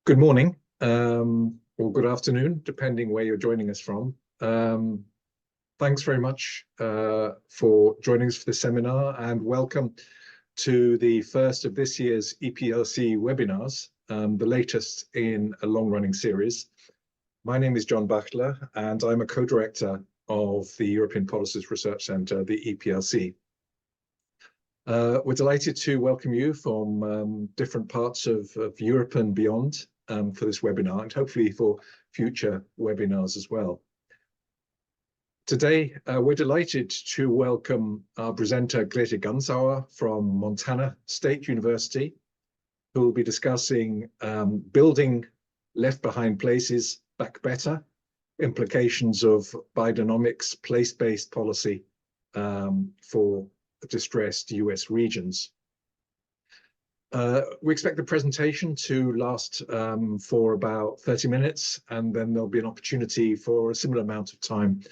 Good morning, or good afternoon, depending where you're joining us from. Thanks very much for joining us for this seminar, and welcome to the first of this year's EPRC webinars, the latest in a long-running series. My name is John Butler, and I'm a co-director of the European Policies Research Centre, the EPRC. We're delighted to welcome you from different parts of Europe and beyond for this webinar, and hopefully for future webinars as well. Today, we're delighted to welcome our presenter, Grete Gansauer from Montana State University, who will be discussing building left behind places back better, implications of Bidenomics place-based policy for distressed US regions. We expect the presentation to last for about 30 minutes, and then there'll be an opportunity for a similar amount of time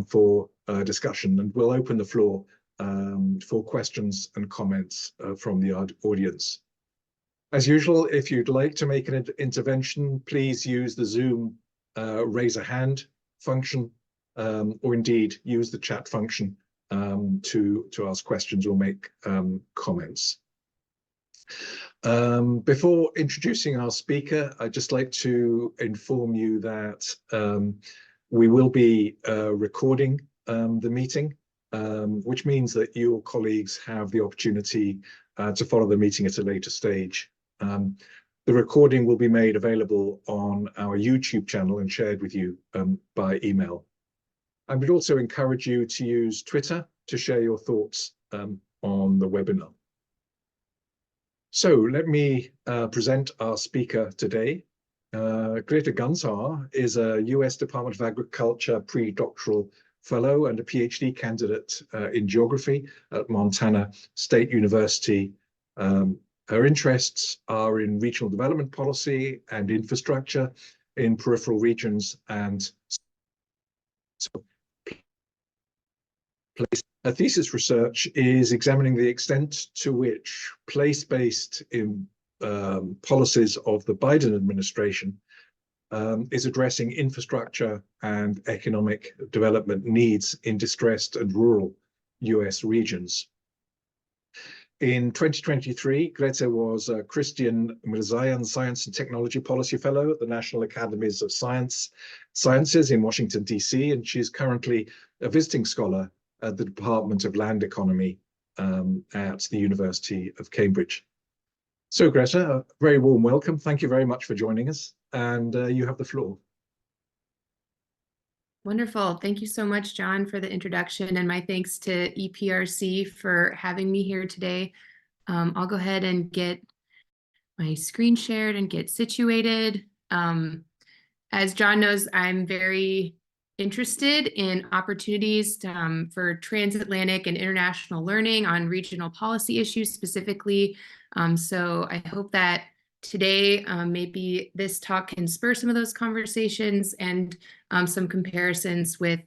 for discussion, and we'll open the floor for questions and comments from the audience. As usual, if you'd like to make an intervention, please use the Zoom raise a hand function, or indeed use the chat function to ask questions or make comments. Before introducing our speaker, I'd just like to inform you that we will be recording the meeting, which means that your colleagues have the opportunity to follow the meeting at a later stage. The recording will be made available on our YouTube channel and shared with you by email. I would also encourage you to use Twitter to share your thoughts on the webinar. So let me present our speaker today. Grete Gansauer is a US Department of Agriculture pre-doctoral fellow and a PhD candidate in geography at Montana State University. Her interests are in regional development policy and infrastructure in peripheral regions and place. Her thesis research is examining the extent to which place-based policies of the Biden administration is addressing infrastructure and economic development needs in distressed and rural US regions. In 2023, Grete was a Christian Mirzayan Science and Technology Policy Fellow at the National Academies of Sciences in Washington, DC, and she's currently a visiting scholar at the Department of Land Economy at the University of Cambridge. So Grete, a very warm welcome. Thank you very much for joining us, and you have the floor. Wonderful. Thank you so much, John, for the introduction, and my thanks to EPRC for having me here today. I'll go ahead and get my screen shared and get situated. As John knows, I'm very interested in opportunities for transatlantic and international learning on regional policy issues specifically. So I hope that today maybe this talk can spur some of those conversations and some comparisons with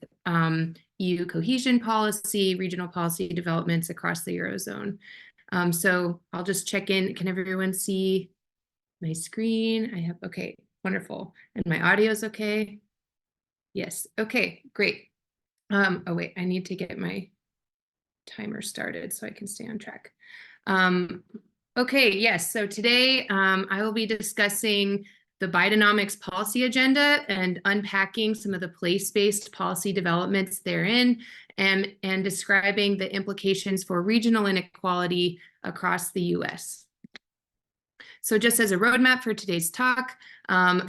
EU cohesion policy, regional policy developments across the Eurozone. So I'll just check in. Can everyone see my screen? I have, okay, wonderful. And my audio is okay? Yes, okay, great. Oh wait, I need to get my timer started so I can stay on track. Okay, yes, so today I will be discussing the Bidenomics policy agenda and unpacking some of the place-based policy developments therein, and describing the implications for regional inequality across the US. So just as a roadmap for today's talk,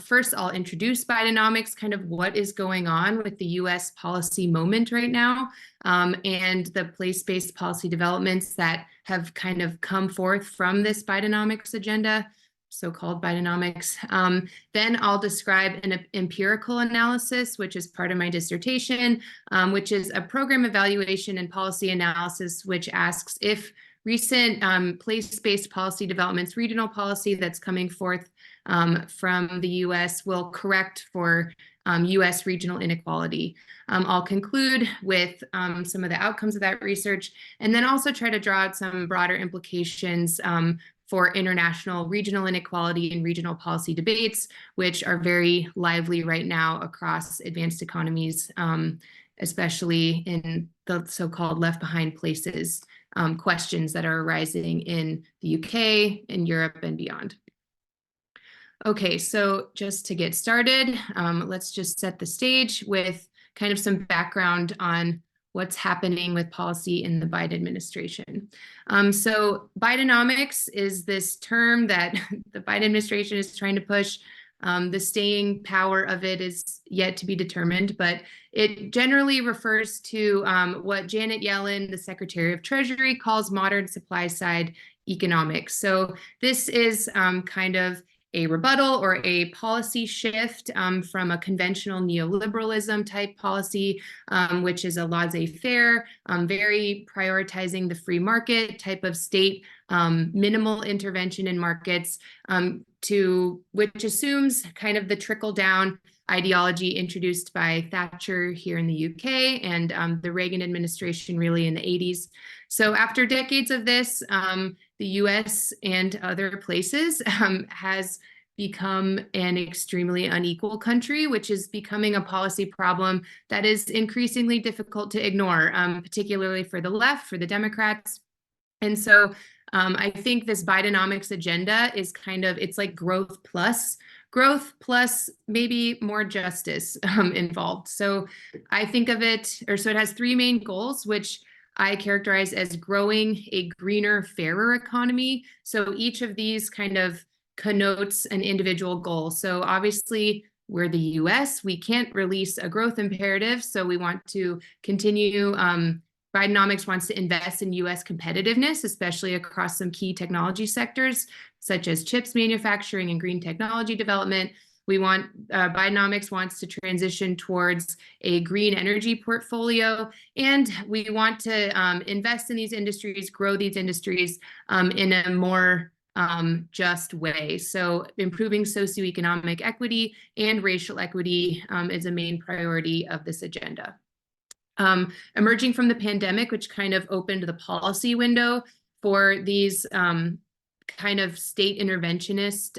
first I'll introduce Bidenomics, kind of what is going on with the US policy moment right now, and the place-based policy developments that have kind of come forth from this Bidenomics agenda, so-called Bidenomics. Then I'll describe an empirical analysis, which is part of my dissertation, which is a program evaluation and policy analysis, which asks if recent place-based policy developments, regional policy that's coming forth from the US will correct for US regional inequality. I'll conclude with some of the outcomes of that research, and then also try to draw out some broader implications for international regional inequality and regional policy debates, which are very lively right now across advanced economies, especially in the so-called left behind places, questions that are arising in the UK, in Europe, and beyond. Okay, so just to get started, let's just set the stage with kind of some background on what's happening with policy in the Biden administration. So Bidenomics is this term that the Biden administration is trying to push. The staying power of it is yet to be determined, but it generally refers to what Janet Yellen, the Secretary of Treasury, calls modern supply side economics. So this is kind of a rebuttal or a policy shift from a conventional neoliberalism type policy, which is a laissez-faire, very prioritizing the free market type of state, minimal intervention in markets, which assumes kind of the trickle-down ideology introduced by Thatcher here in the UK and the Reagan administration really in the 80s. So after decades of this, the US and other places has become an extremely unequal country, which is becoming a policy problem that is increasingly difficult to ignore, particularly for the left, for the Democrats. And so I think this Bidenomics agenda is kind of, it's like growth plus maybe more justice involved. So I think of it, so it has three main goals, which I characterize as growing a greener, fairer economy. So each of these kind of connotes an individual goal. So obviously, we're the US, we can't release a growth imperative, so we want to continue. Bidenomics wants to invest in US competitiveness, especially across some key technology sectors, such as chips manufacturing and green technology development. Bidenomics wants to transition towards a green energy portfolio, and we want to invest in these industries, grow these industries in a more just way. So improving socioeconomic equity and racial equity is a main priority of this agenda. Emerging from the pandemic, which kind of opened the policy window for these kind of state interventionist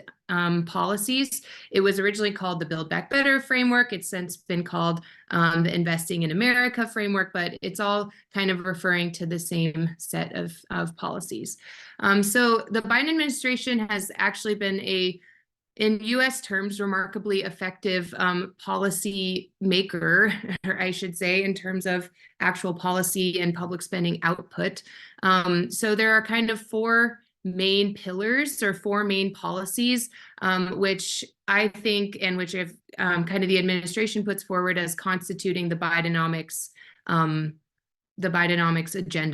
policies. It was originally called the Build Back Better framework. It's since been called the Investing in America framework, but it's all kind of referring to the same set of policies. So the Biden administration has actually been in US terms, remarkably effective policy maker, or I should say, in terms of actual policy and public spending output. So there are kind of four main pillars or four main policies, which I think, and which have kind of the administration puts forward as constituting the Bidenomics agenda,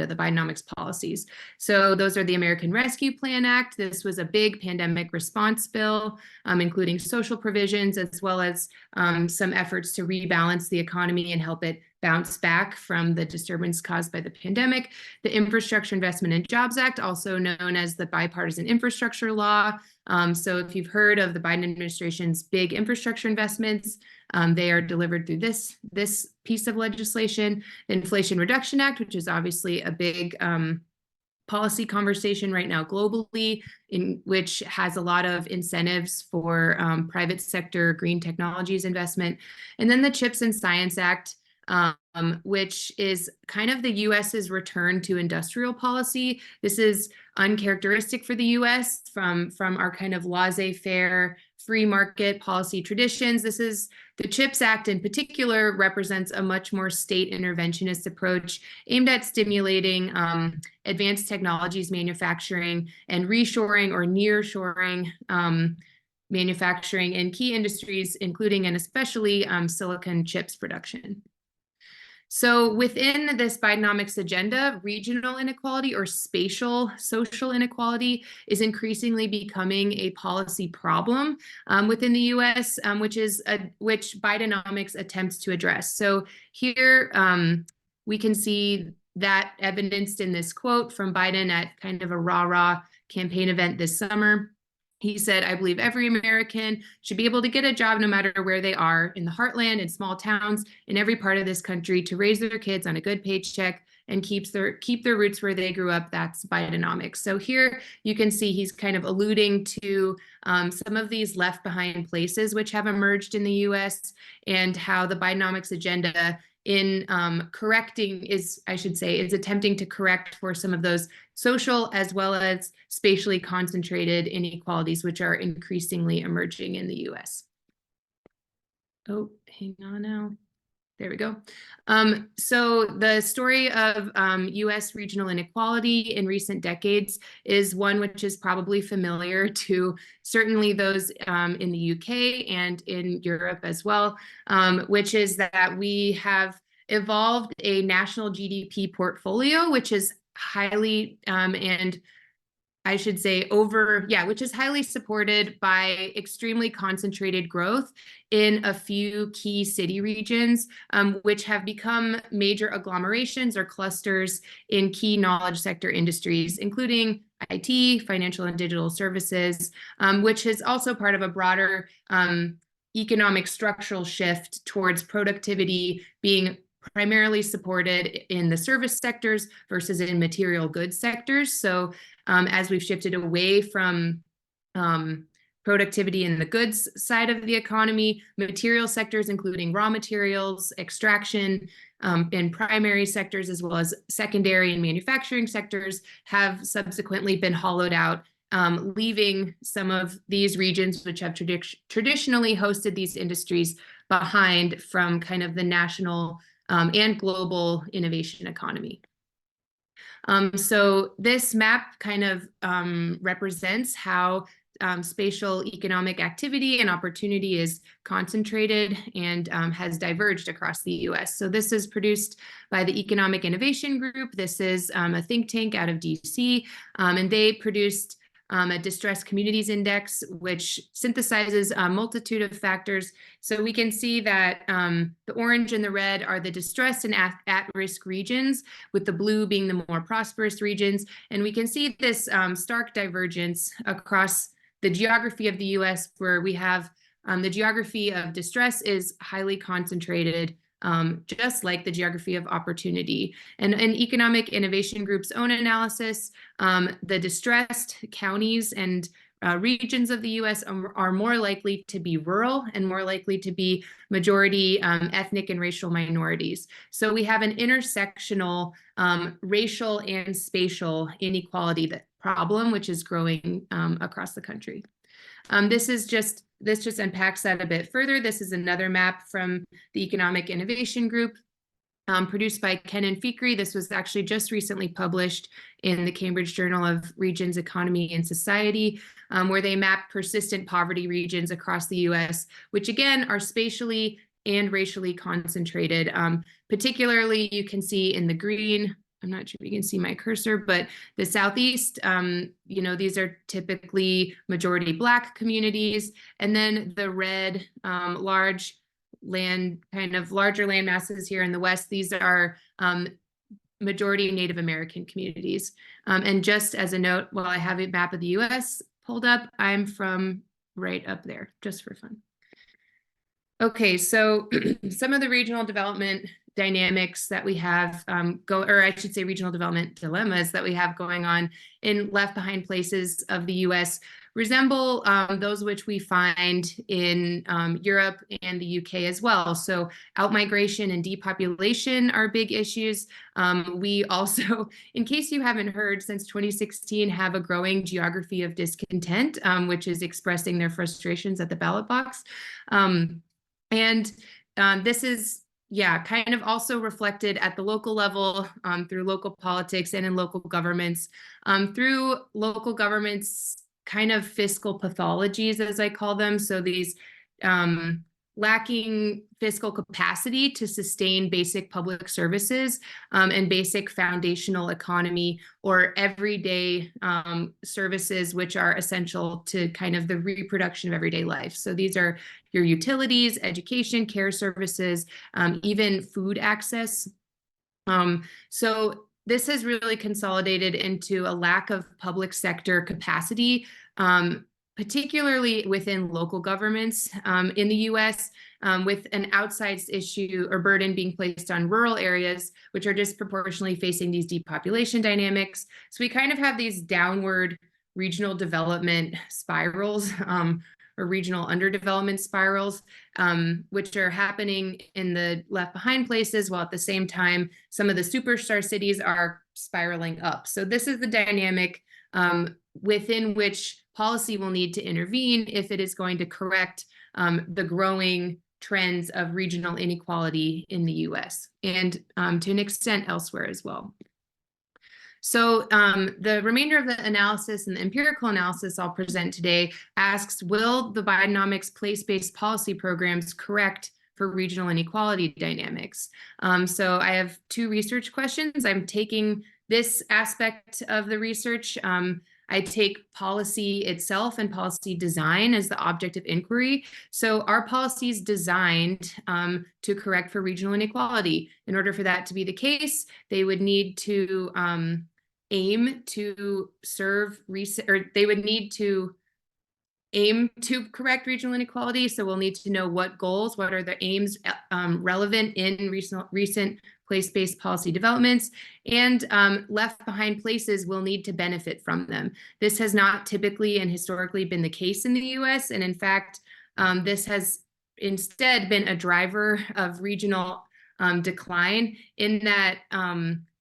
the Bidenomics policies. So those are the American Rescue Plan Act. This was a big pandemic response bill, including social provisions, as well as some efforts to rebalance the economy and help it bounce back from the disturbance caused by the pandemic. The Infrastructure Investment and Jobs Act, also known as the Bipartisan Infrastructure Law. So if you've heard of the Biden administration's big infrastructure investments, they are delivered through this piece of legislation. The Inflation Reduction Act, which is obviously a big policy conversation right now globally, in which has a lot of incentives for private sector green technologies investment. And then the CHIPS and Science Act, which is kind of the US's return to industrial policy. This is uncharacteristic for the US from our kind of laissez-faire free market policy traditions. The CHIPS Act in particular represents a much more state interventionist approach aimed at stimulating advanced technologies manufacturing and reshoring or nearshoring manufacturing in key industries, including and especially silicon chips production. So within this Bidenomics agenda, regional inequality or spatial social inequality is increasingly becoming a policy problem within the US, which Bidenomics attempts to address. So here we can see that evidenced in this quote from Biden at kind of a rah-rah campaign event this summer. He said, "I believe every American should be able to get a job no matter where they are, in the heartland, in small towns, in every part of this country, to raise their kids on a good paycheck, and keep their roots where they grew up. That's Bidenomics. So here you can see he's kind of alluding to some of these left behind places which have emerged in the US, and how the Bidenomics agenda in is attempting to correct for some of those social as well as spatially concentrated inequalities which are increasingly emerging in the US. Oh, hang on now. There we go. So the story of US regional inequality in recent decades is one which is probably familiar to certainly those in the UK and in Europe as well, which is that we have evolved a national GDP portfolio, which is highly and I should say which is highly supported by extremely concentrated growth in a few key city regions, which have become major agglomerations or clusters in key knowledge sector industries, including IT, financial and digital services, which is also part of a broader economic structural shift towards productivity being primarily supported in the service sectors versus in material goods sectors. So as we've shifted away from productivity in the goods side of the economy, material sectors, including raw materials, extraction, and primary sectors, as well as secondary and manufacturing sectors, have subsequently been hollowed out, leaving some of these regions which have traditionally hosted these industries behind from kind of the national and global innovation economy. So this map kind of represents how spatial economic activity and opportunity is concentrated and has diverged across the US. So this is produced by the Economic Innovation Group. This is a think tank out of DC, and they produced a Distressed Communities Index, which synthesizes a multitude of factors. So we can see that the orange and the red are the distressed and at-risk regions, with the blue being the more prosperous regions. And we can see this stark divergence across the geography of the US, where we have the geography of distress is highly concentrated, just like the geography of opportunity. And in Economic Innovation Group's own analysis, the distressed counties and regions of the US are more likely to be rural and more likely to be majority ethnic and racial minorities. So we have an intersectional racial and spatial inequality problem, which is growing across the country. This just unpacks that a bit further. This is another map from the Economic Innovation Group, produced by Ken and Fikri. This was actually just recently published in the Cambridge Journal of Regions, Economy, and Society, where they map persistent poverty regions across the US, which again are spatially and racially concentrated. Particularly, you can see in the green, I'm not sure if you can see my cursor, but the Southeast, these are typically majority Black communities. And then the red, larger land masses here in the West, these are majority Native American communities. And just as a note, while I have a map of the US pulled up, I'm from right up there, just for fun. Okay, so some of the regional development dynamics that we have regional development dilemmas that we have going on in left behind places of the US resemble those which we find in Europe and the UK as well. So outmigration and depopulation are big issues. We also, in case you haven't heard, since 2016 have a growing geography of discontent, which is expressing their frustrations at the ballot box. This is kind of also reflected at the local level through local politics and in local governments, through local governments' kind of fiscal pathologies, as I call them. So these lacking fiscal capacity to sustain basic public services and basic foundational economy or everyday services, which are essential to kind of the reproduction of everyday life. So these are your utilities, education, care services, even food access. So this has really consolidated into a lack of public sector capacity particularly within local governments in the US, with an outsized issue or burden being placed on rural areas, which are disproportionately facing these depopulation dynamics. So we kind of have these downward regional development spirals, or regional underdevelopment spirals, which are happening in the left behind places, while at the same time, some of the superstar cities are spiraling up. So this is the dynamic within which policy will need to intervene if it is going to correct the growing trends of regional inequality in the US and to an extent elsewhere as well. So the remainder of the analysis and the empirical analysis I'll present today asks, will the Bidenomics place-based policy programs correct for regional inequality dynamics? So I have two research questions. I'm taking this aspect of the research. I take policy itself and policy design as the object of inquiry. So are policies designed to correct for regional inequality? In order for that to be the case, they would need to aim to serve, or they would need to aim to correct regional inequality. So we'll need to know what goals, what are the aims relevant in recent place-based policy developments, and left behind places will need to benefit from them. This has not typically and historically been the case in the US. And in fact, this has instead been a driver of regional decline in that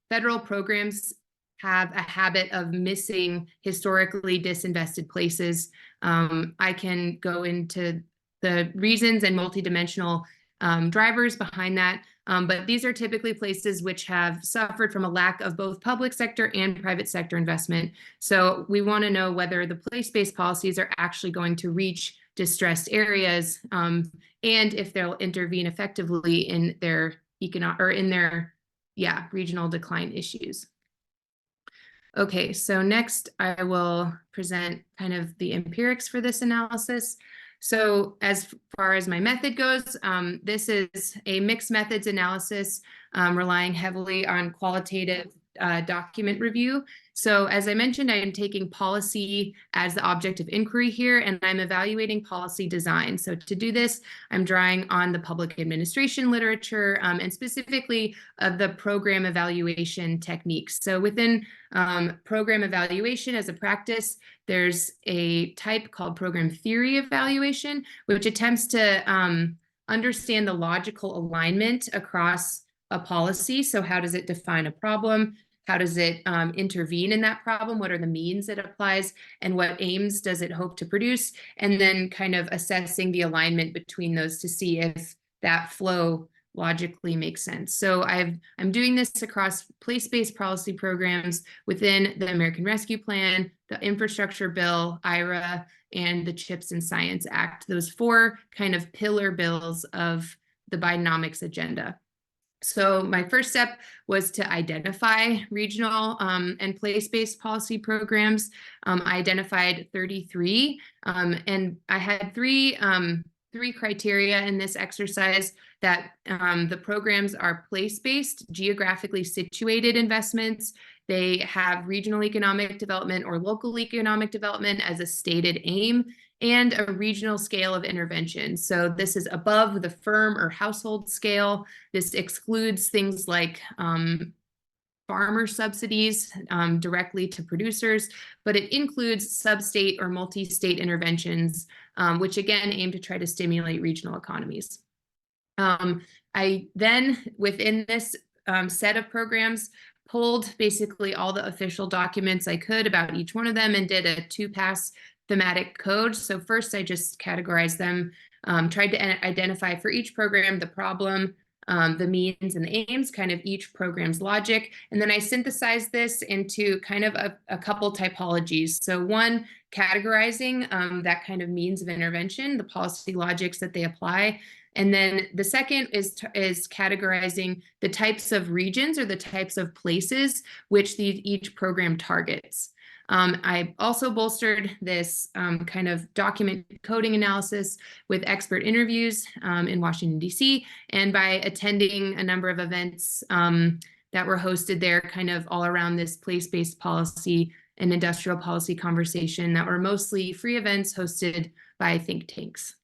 federal programs have a habit of missing historically disinvested places. I can go into the reasons and multidimensional drivers behind that, but these are typically places which have suffered from a lack of both public sector and private sector investment. So we want to know whether the place-based policies are actually going to reach distressed areas, and if they'll intervene effectively in their regional decline issues. Okay, so next I will present kind of the empirics for this analysis. So as far as my method goes, this is a mixed methods analysis relying heavily on qualitative document review. So as I mentioned, I am taking policy as the object of inquiry here, and I'm evaluating policy design. So to do this, I'm drawing on the public administration literature and specifically the program evaluation techniques. So within program evaluation as a practice, there's a type called program theory evaluation, which attempts to understand the logical alignment across a policy. So how does it define a problem? How does it intervene in that problem? What are the means it applies? And what aims does it hope to produce? And then kind of assessing the alignment between those to see if that flow logically makes sense. So I'm doing this across place-based policy programs within the American Rescue Plan, the Infrastructure Bill, IRA, and the CHIPS and Science Act, those four kind of pillar bills of the Bidenomics agenda. So my first step was to identify regional and place-based policy programs. I identified 33, and I had three criteria in this exercise: that the programs are place-based, geographically situated investments. They have regional economic development or local economic development as a stated aim, and a regional scale of intervention. So this is above the firm or household scale. This excludes things like farmer subsidies directly to producers, but it includes sub-state or multi-state interventions, which again aim to try to stimulate regional economies. I then, within this set of programs, pulled basically all the official documents I could about each one of them and did a two-pass thematic code. So first I just categorized them, tried to identify for each program the problem, the means and the aims, kind of each program's logic. And then I synthesized this into kind of a couple typologies. So one, categorizing that kind of means of intervention, the policy logics that they apply. And then the second is categorizing the types of regions or the types of places which each program targets. I also bolstered this kind of document coding analysis with expert interviews in Washington, D.C., and by attending a number of events that were hosted there kind of all around this place-based policy and industrial policy conversation that were mostly free events hosted by think tanks.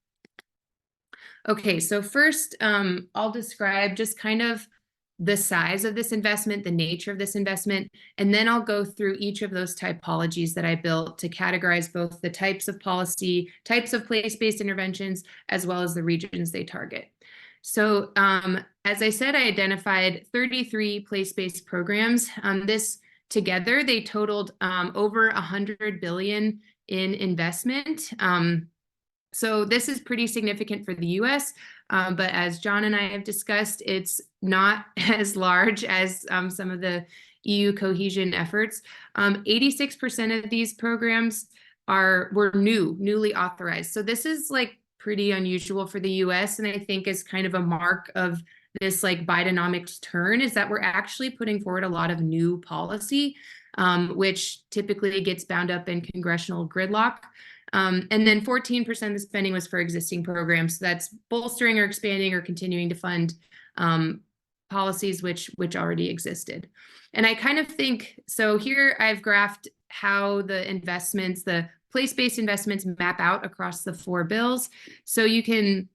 Okay, so first, I'll describe just kind of the size of this investment, the nature of this investment, and then I'll go through each of those typologies that I built to categorize both the types of policy, types of place-based interventions, as well as the regions they target. So as I said, I identified 33 place-based programs. This together, they totaled over 100 billion in investment. So this is pretty significant for the US, but as John and I have discussed, it's not as large as some of the EU cohesion efforts. 86% of these programs were newly authorized. So this is like pretty unusual for the US, and I think is kind of a mark of this like Bidenomics turn, is that we're actually putting forward a lot of new policy, which typically gets bound up in congressional gridlock. And then 14% of the spending was for existing programs. So that's bolstering or expanding or continuing to fund policies which already existed. And I kind of think, so here I've graphed how the investments, the place-based investments map out across the 4 bills. So you can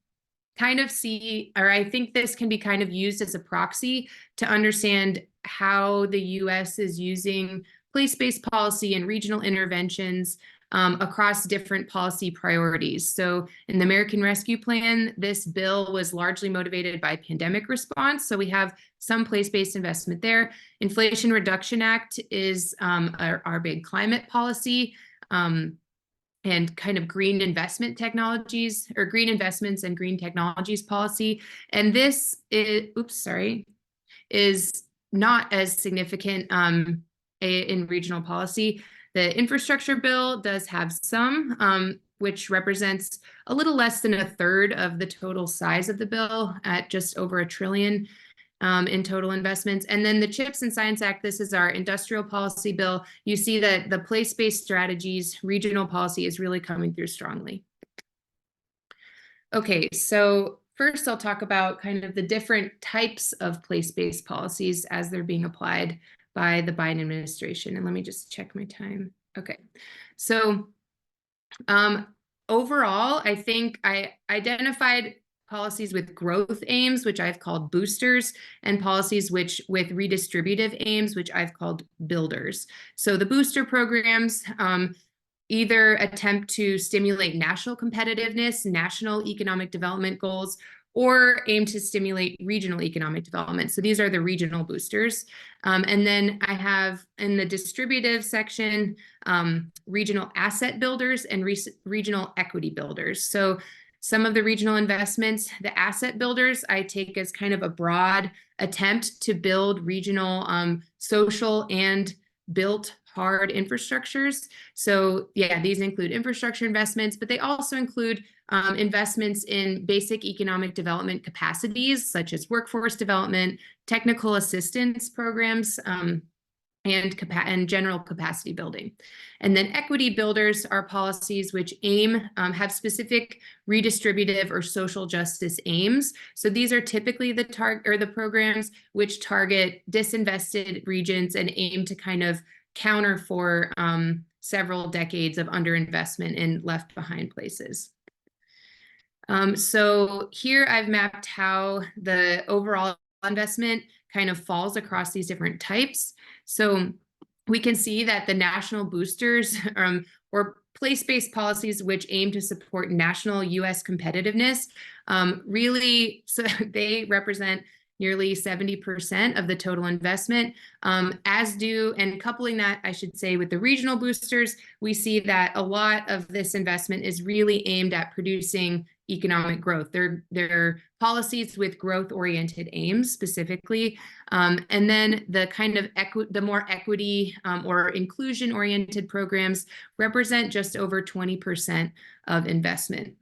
kind of see, or I think this can be kind of used as a proxy to understand how the US is using place-based policy and regional interventions across different policy priorities. So in the American Rescue Plan, this bill was largely motivated by pandemic response. So we have some place-based investment there. Inflation Reduction Act is our big climate policy and kind of green investment technologies, or green investments and green technologies policy. And this is, is not as significant in regional policy. The infrastructure bill does have some, which represents a little less than 1/3 of the total size of the bill at just over $1 trillion in total investments. And then the CHIPS and Science Act, this is our industrial policy bill. You see that the place-based strategies, regional policy is really coming through strongly. Okay, so first I'll talk about kind of the different types of place-based policies as they're being applied by the Biden administration. And let me just check my time. Okay, so overall, I think I identified policies with growth aims, which I've called boosters, and policies with redistributive aims, which I've called builders. So the booster programs either attempt to stimulate national competitiveness, national economic development goals, or aim to stimulate regional economic development. So these are the regional boosters. And then I have in the distributive section, regional asset builders and regional equity builders. So some of the regional investments, the asset builders, I take as kind of a broad attempt to build regional social and built hard infrastructures. So yeah, these include infrastructure investments, but they also include investments in basic economic development capacities, such as workforce development, technical assistance programs, and general capacity building. And then equity builders are policies which have specific redistributive or social justice aims. So these are typically the programs which target disinvested regions and aim to kind of counter for several decades of underinvestment in left behind places. So here I've mapped how the overall investment kind of falls across these different types. So we can see that the national boosters or place-based policies which aim to support national US competitiveness really, so they represent nearly 70% of the total investment, as do, and coupling that, I should say, with the regional boosters, we see that a lot of this investment is really aimed at producing economic growth. They're policies with growth-oriented aims specifically, and then the kind of the more equity or inclusion-oriented programs represent just over 20% of investment.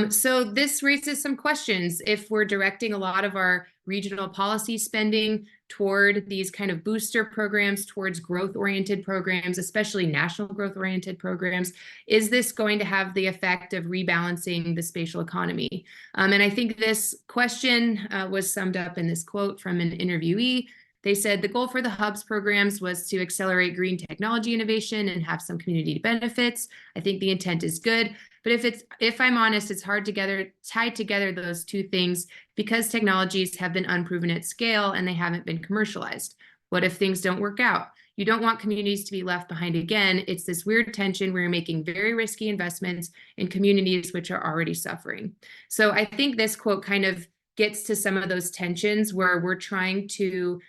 So this raises some questions. If we're directing a lot of our regional policy spending toward these kind of booster programs, towards growth-oriented programs, especially national growth-oriented programs, is this going to have the effect of rebalancing the spatial economy? And I think this question was summed up in this quote from an interviewee. They said the goal for the hubs programs was to accelerate green technology innovation and have some community benefits. I think the intent is good, but if I'm honest, it's hard to tie together those two things because technologies have been unproven at scale and they haven't been commercialized. What if things don't work out? You don't want communities to be left behind again. It's this weird tension where you're making very risky investments in communities which are already suffering. So I think this quote kind of gets to some of those tensions where we're trying to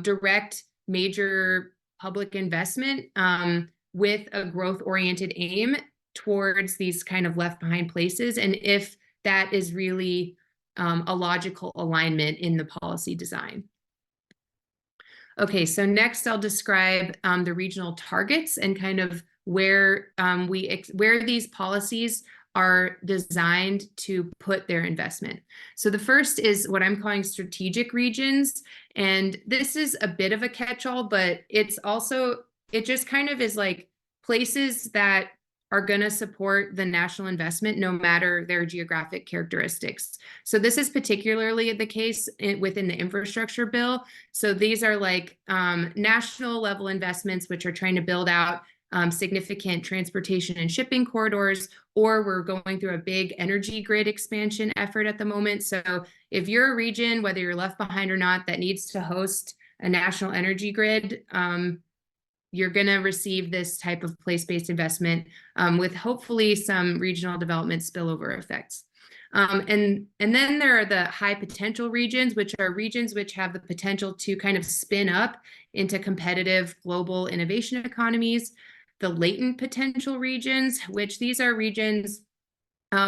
direct major public investment with a growth-oriented aim towards these kind of left behind places, and if that is really a logical alignment in the policy design. Okay, so next I'll describe the regional targets and kind of where these policies are designed to put their investment. So the first is what I'm calling strategic regions, and this is a bit of a catch-all, but it just kind of is like places that are going to support the national investment no matter their geographic characteristics. So this is particularly the case within the infrastructure bill. So these are like national level investments which are trying to build out significant transportation and shipping corridors, or we're going through a big energy grid expansion effort at the moment. So if you're a region, whether you're left behind or not, that needs to host a national energy grid, you're going to receive this type of place-based investment with hopefully some regional development spillover effects. And then there are the high potential regions, which are regions which have the potential to kind of spin up into competitive global innovation economies. The latent potential regions, which these are regions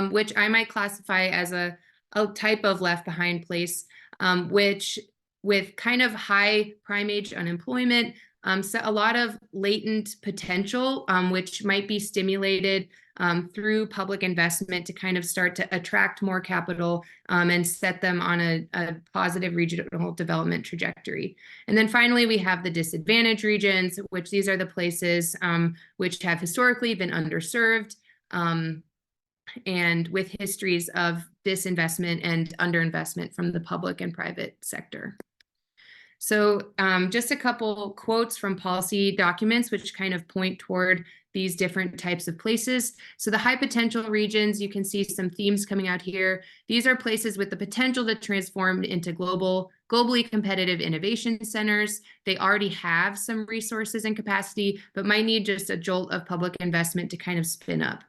which I might classify as a type of left behind place, which with kind of high prime age unemployment, so a lot of latent potential, which might be stimulated through public investment to kind of start to attract more capital and set them on a positive regional development trajectory. And then finally, we have the disadvantaged regions, which these are the places which have historically been underserved and with histories of disinvestment and underinvestment from the public and private sector. So just a couple quotes from policy documents which kind of point toward these different types of places. So the high potential regions, you can see some themes coming out here. These are places with the potential to transform into globally competitive innovation centers. They already have some resources and capacity, but might need just a jolt of public investment to kind of spin up.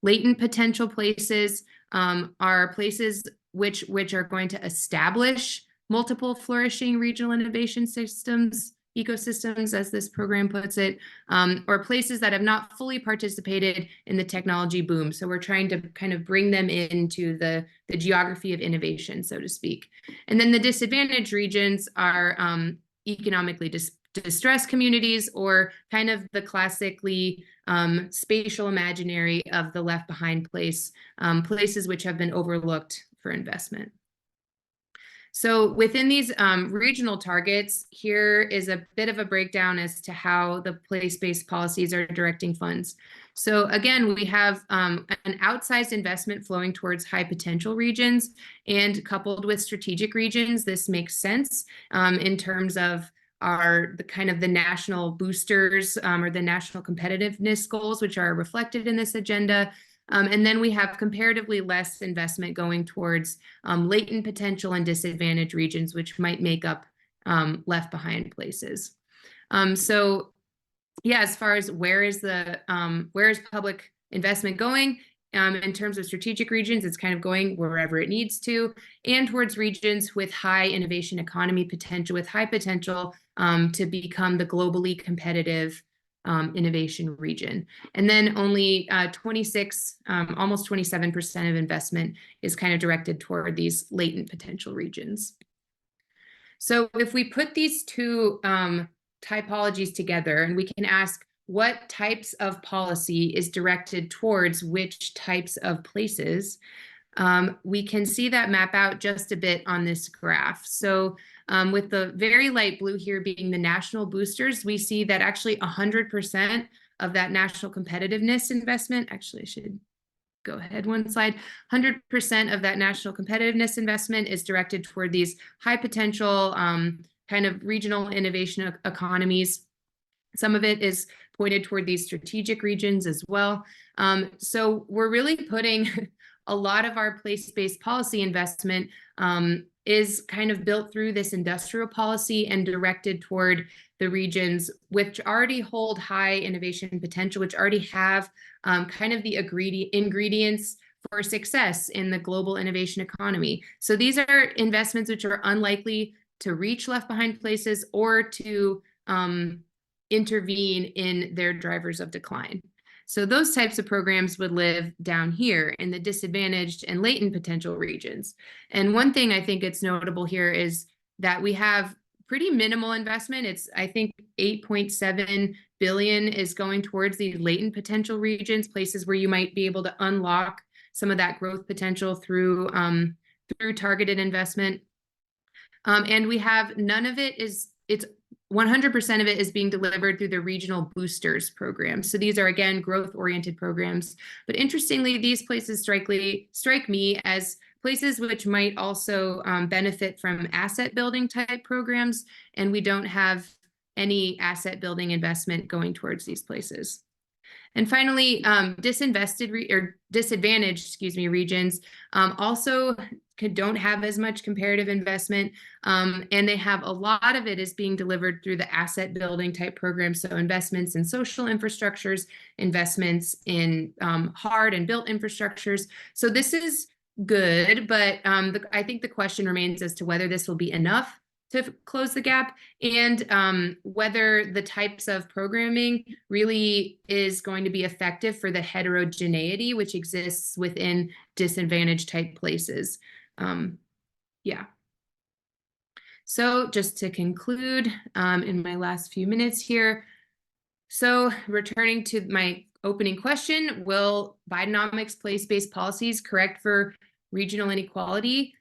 Latent potential places are places which are going to establish multiple flourishing regional innovation ecosystems, as this program puts it, or places that have not fully participated in the technology boom. So we're trying to kind of bring them into the geography of innovation, so to speak. And then the disadvantaged regions are economically distressed communities, or kind of the classically spatial imaginary of the left behind place, places which have been overlooked for investment. So within these regional targets, here is a bit of a breakdown as to how the place-based policies are directing funds. So again, we have an outsized investment flowing towards high potential regions, and coupled with strategic regions, this makes sense in terms of the national boosters or the national competitiveness goals, which are reflected in this agenda. And then we have comparatively less investment going towards latent potential and disadvantaged regions, which might make up left behind places. So yeah, as far as where is public investment going, in terms of strategic regions, it's kind of going wherever it needs to, and towards regions with high innovation economy potential, with high potential to become the globally competitive innovation region. And then only 26, almost 27% of investment is kind of directed toward these latent potential regions. So if we put these two typologies together, and we can ask what types of policy is directed towards which types of places, we can see that map out just a bit on this graph. So with the very light blue here being the national boosters, we see that actually 100% of that national competitiveness investment, actually I should go ahead one slide, 100% of that national competitiveness investment is directed toward these high potential kind of regional innovation economies. Some of it is pointed toward these strategic regions as well. So we're really putting a lot of our place-based policy investment is kind of built through this industrial policy and directed toward the regions which already hold high innovation potential, which already have kind of the ingredients for success in the global innovation economy. So these are investments which are unlikely to reach left behind places or to intervene in their drivers of decline. So those types of programs would live down here in the disadvantaged and latent potential regions. And one thing I think it's notable here is that we have pretty minimal investment. It's, I think, 8.7 billion is going towards these latent potential regions, places where you might be able to unlock some of that growth potential through targeted investment. And we have none of it is, it's 100% of it is being delivered through the regional boosters program. So these are, again, growth-oriented programs. But interestingly, these places strike me as places which might also benefit from asset building type programs, and we don't have any asset building investment going towards these places. And finally, disadvantaged, regions also don't have as much comparative investment, and they have a lot of it is being delivered through the asset building type programs. So investments in social infrastructures, investments in hard and built infrastructures. So this is good, but I think the question remains as to whether this will be enough to close the gap, and whether the types of programming really is going to be effective for the heterogeneity which exists within disadvantaged type places. Yeah. So just to conclude in my last few minutes here, so returning to my opening question, will Bidenomics place-based policies correct for regional inequality?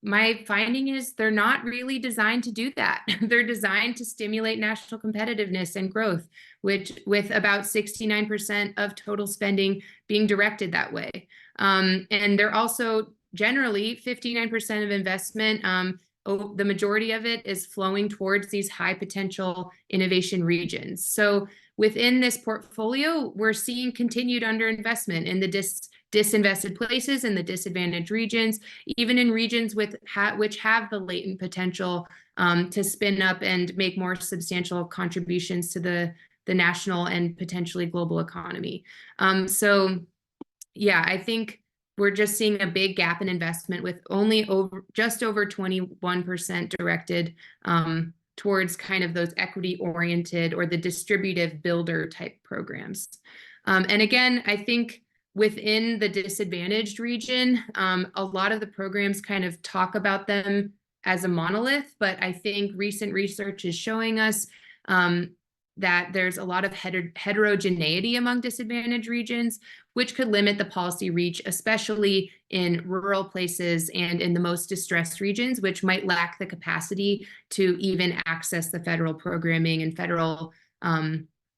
My finding is they're not really designed to do that. They're designed to stimulate national competitiveness and growth, which with about 69% of total spending being directed that way. And they're also generally 59% of investment, the majority of it is flowing towards these high potential innovation regions. So within this portfolio, we're seeing continued underinvestment in the disinvested places in the disadvantaged regions, even in regions which have the latent potential to spin up and make more substantial contributions to the national and potentially global economy. So yeah, I think we're just seeing a big gap in investment with only just over 21% directed towards kind of those equity-oriented or the distributive builder type programs. And again, I think within the disadvantaged region, a lot of the programs kind of talk about them as a monolith, but I think recent research is showing us that there's a lot of heterogeneity among disadvantaged regions, which could limit the policy reach, especially in rural places and in the most distressed regions, which might lack the capacity to even access the federal programming and federal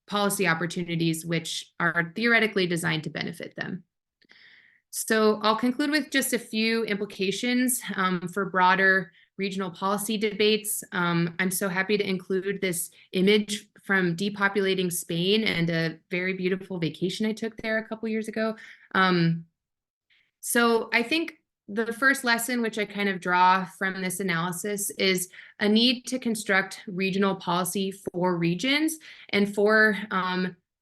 policy opportunities, which are theoretically designed to benefit them. So I'll conclude with just a few implications for broader regional policy debates. I'm so happy to include this image from depopulating Spain and a very beautiful vacation I took there a couple years ago. So I think the first lesson, which I kind of draw from this analysis, is a need to construct regional policy for regions and for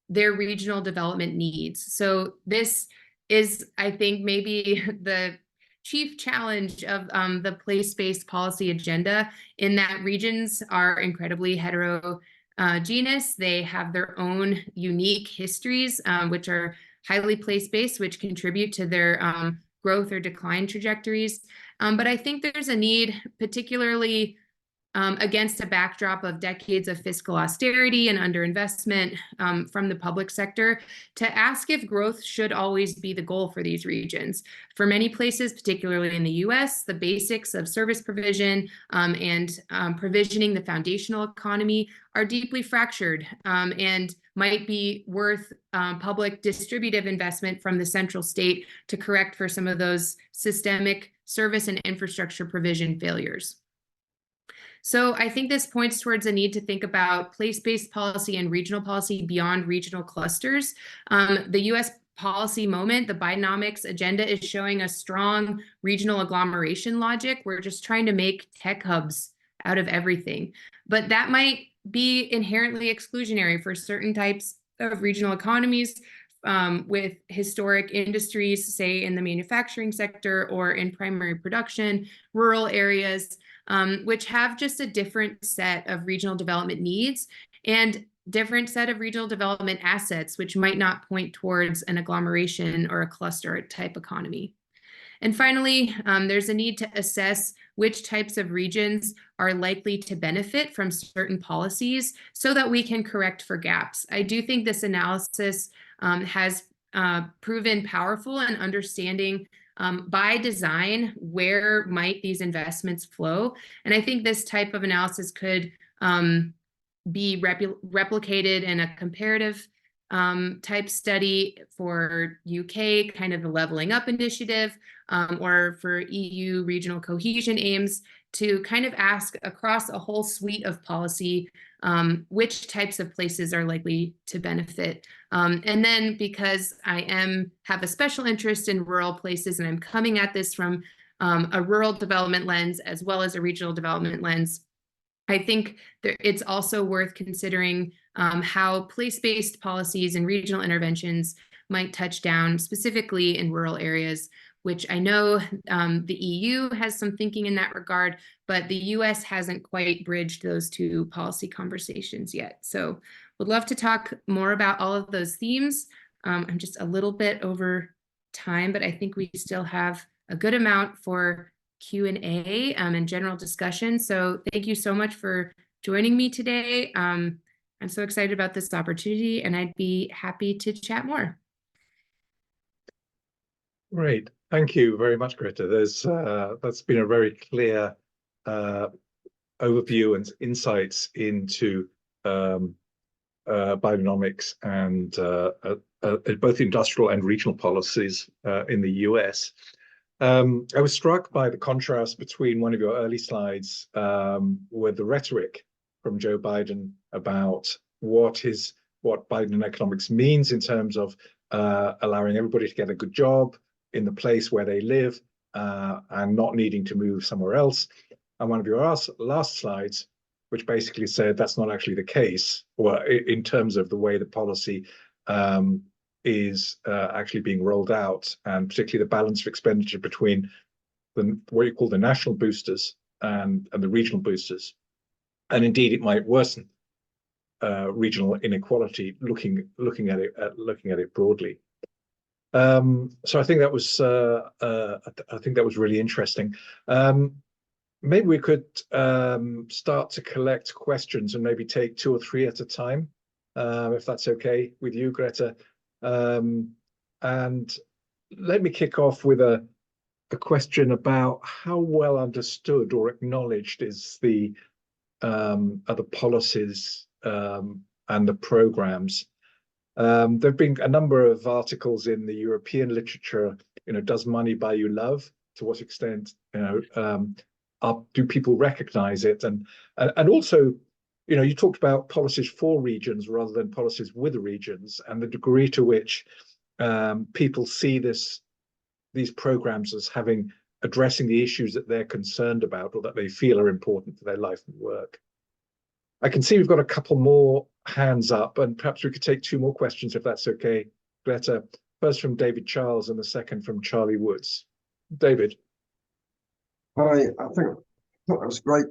their regional development needs. So this is, I think, maybe the chief challenge of the place-based policy agenda, in that regions are incredibly heterogeneous. They have their own unique histories, which are highly place-based, which contribute to their growth or decline trajectories. But I think there's a need, particularly against a backdrop of decades of fiscal austerity and underinvestment from the public sector, to ask if growth should always be the goal for these regions. For many places, particularly in the US, the basics of service provision and provisioning the foundational economy are deeply fractured and might be worth public distributive investment from the central state to correct for some of those systemic service and infrastructure provision failures. So I think this points towards a need to think about place-based policy and regional policy beyond regional clusters. The US policy moment, the Bidenomics agenda, is showing a strong regional agglomeration logic. We're just trying to make tech hubs out of everything. But that might be inherently exclusionary for certain types of regional economies, with historic industries, say in the manufacturing sector or in primary production, rural areas, which have just a different set of regional development needs and different set of regional development assets, which might not point towards an agglomeration or a cluster type economy. And finally, there's a need to assess which types of regions are likely to benefit from certain policies so that we can correct for gaps. I do think this analysis has proven powerful in understanding by design where might these investments flow. And I think this type of analysis could be replicated in a comparative type study for UK, kind of the leveling up initiative, or for EU regional cohesion aims, to kind of ask across a whole suite of policy which types of places are likely to benefit. And then, because I have a special interest in rural places and I'm coming at this from a rural development lens as well as a regional development lens, I think it's also worth considering how place-based policies and regional interventions might touch down specifically in rural areas, which I know the EU has some thinking in that regard, but the US hasn't quite bridged those two policy conversations yet. So would love to talk more about all of those themes. I'm just a little bit over time, but I think we still have a good amount for Q&A and general discussion. So thank you so much for joining me today. I'm so excited about this opportunity, and I'd be happy to chat more. Great. Thank you very much, Grete. That's been a very clear overview and insights into Bidenomics and both industrial and regional policies in the US. I was struck by the contrast between one of your early slides with the rhetoric from Joe Biden about what Biden economics means in terms of allowing everybody to get a good job in the place where they live and not needing to move somewhere else. And one of your last slides, which basically said that's not actually the case, or in terms of the way the policy is actually being rolled out, and particularly the balance of expenditure between what you call the national boosters and the regional boosters. And indeed, it might worsen regional inequality, looking at it broadly. So I think that was really interesting. Maybe we could start to collect questions and maybe take 2 or 3 at a time, if that's okay with you, Grete. And let me kick off with a question about how well understood or acknowledged is the other policies and the programs. There have been a number of articles in the European literature, does money buy you love? To what extent, do people recognize it? And also, you talked about policies for regions rather than policies with the regions, and the degree to which people see these programs as addressing the issues that they're concerned about or that they feel are important for their life and work. I can see we've got a couple more hands up, and perhaps we could take 2 more questions if that's okay, Grete. First from David Charles and the second from Charlie Woods. David. Hi, I thought that was a great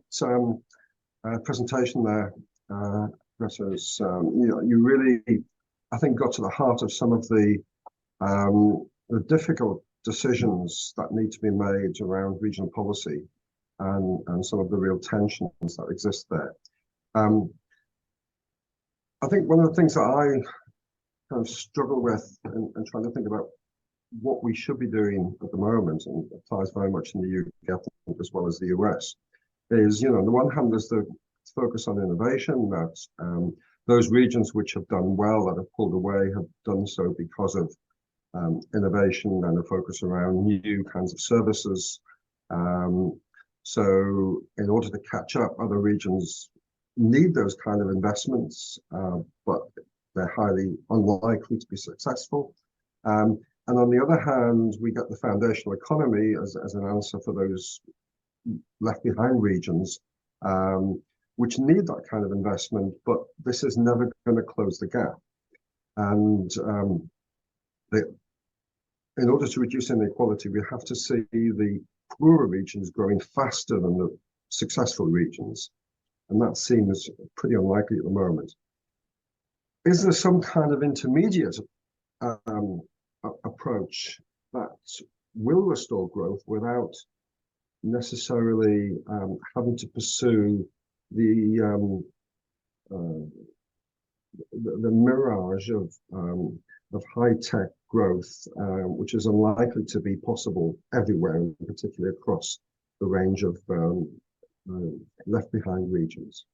presentation there, Grete. You really, I think, got to the heart of some of the difficult decisions that need to be made around regional policy and some of the real tensions that exist there. I think one of the things that I kind of struggle with and trying to think about what we should be doing at the moment, and applies very much in the UK as well as the US, is, on the one hand, there's the focus on innovation, that those regions which have done well, that have pulled away, have done so because of innovation and a focus around new kinds of services. So in order to catch up, other regions need those kind of investments, but they're highly unlikely to be successful. And on the other hand, we get the foundational economy as an answer for those left behind regions, which need that kind of investment, but this is never going to close the gap. And in order to reduce inequality, we have to see the poorer regions growing faster than the successful regions. And that seems pretty unlikely at the moment. Is there some kind of intermediate approach that will restore growth without necessarily having to pursue the mirage of high-tech growth, which is unlikely to be possible everywhere, and particularly across the range of left-behind regions?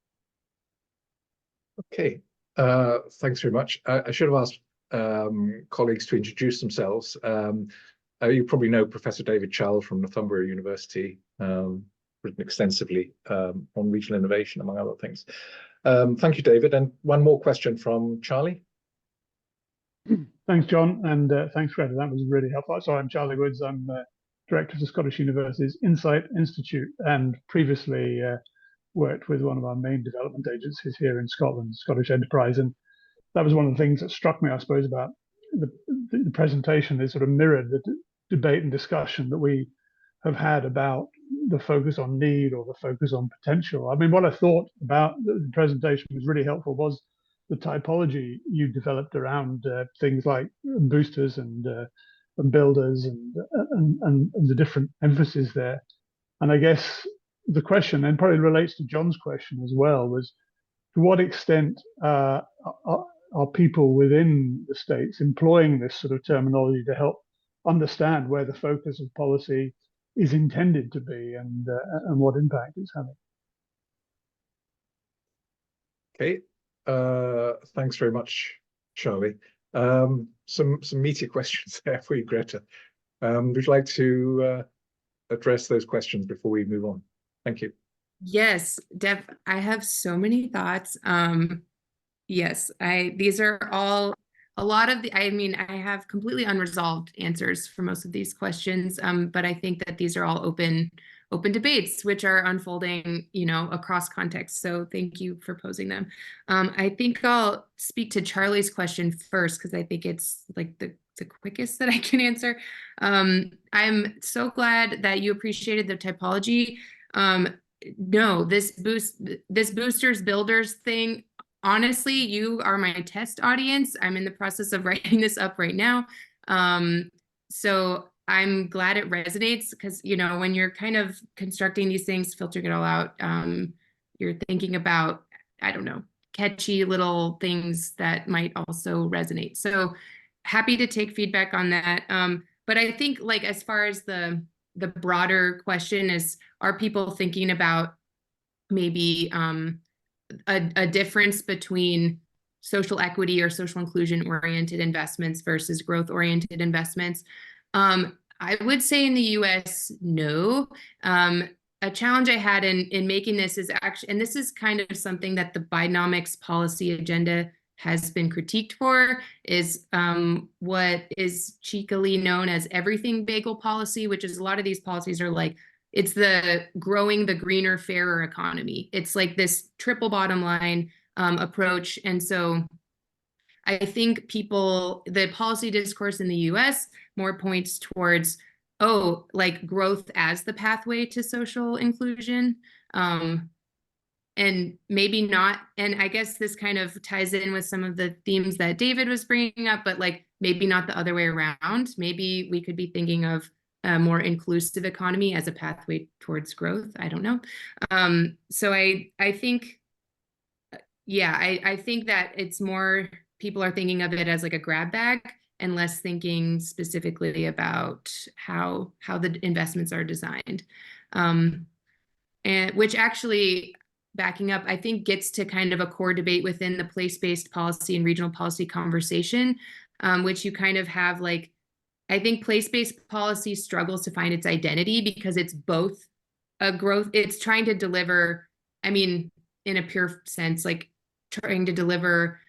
Okay, thanks very much. I should have asked colleagues to introduce themselves. You probably know Professor David Chall from Northumbria University, written extensively on regional innovation, among other things. Thank you, David. And one more question from Charlie. Thanks, John, and thanks, Greta. That was really helpful. So I'm Charlie Woods. I'm Director of the Scottish University's Insight Institute, and previously worked with one of our main development agencies here in Scotland, Scottish Enterprise. And that was one of the things that struck me, I suppose, about the presentation. Is sort of mirrored the debate and discussion that we have had about the focus on need or the focus on potential. I mean, what I thought about the presentation was really helpful was the typology you developed around things like boosters and builders and the different emphasis there. And I guess the question, and probably relates to John's question as well, was to what extent are people within the states employing this sort of terminology to help understand where the focus of policy is intended to be and what impact it's having? Okay, thanks very much, Charlie. Some meatier questions there for you, Greta. Would you like to address those questions before we move on? Thank you. Yes, Deb, I have so many thoughts. Yes, these are all a lot of the, I mean, I have completely unresolved answers for most of these questions, but I think that these are all open debates, which are unfolding, you know, across context. So thank you for posing them. I think I'll speak to Charlie's question first, because I think it's like the quickest that I can answer. I'm so glad that you appreciated the typology. No, this boosters builders thing, honestly, you are my test audience. I'm in the process of writing this up right now. So I'm glad it resonates, because, you know, when you're kind of constructing these things, filtering it all out, you're thinking about, I don't know, catchy little things that might also resonate. So happy to take feedback on that. But I think, like, as far as the broader question is, are people thinking about maybe a difference between social equity or social inclusion oriented investments versus growth oriented investments? I would say in the US, no. A challenge I had in making this is actually, and this is kind of something that the Bidenomics policy agenda has been critiqued for, is what is cheekily known as everything bagel policy, which is a lot of these policies are like, it's the growing the greener, fairer economy. It's like this triple bottom line approach. And so I think the policy discourse in the US more points towards, oh, like growth as the pathway to social inclusion. And maybe not, and I guess this kind of ties in with some of the themes that David was bringing up, but like maybe not the other way around. Maybe we could be thinking of a more inclusive economy as a pathway towards growth. I don't know. So I think, yeah, I think that it's more, people are thinking of it as like a grab bag and less thinking specifically about how the investments are designed. And which actually, backing up, I think gets to kind of a core debate within the place-based policy and regional policy conversation, which you kind of have like, I think place-based policy struggles to find its identity because it's both a growth, it's trying to deliver, I mean, in a pure sense, like trying to deliver,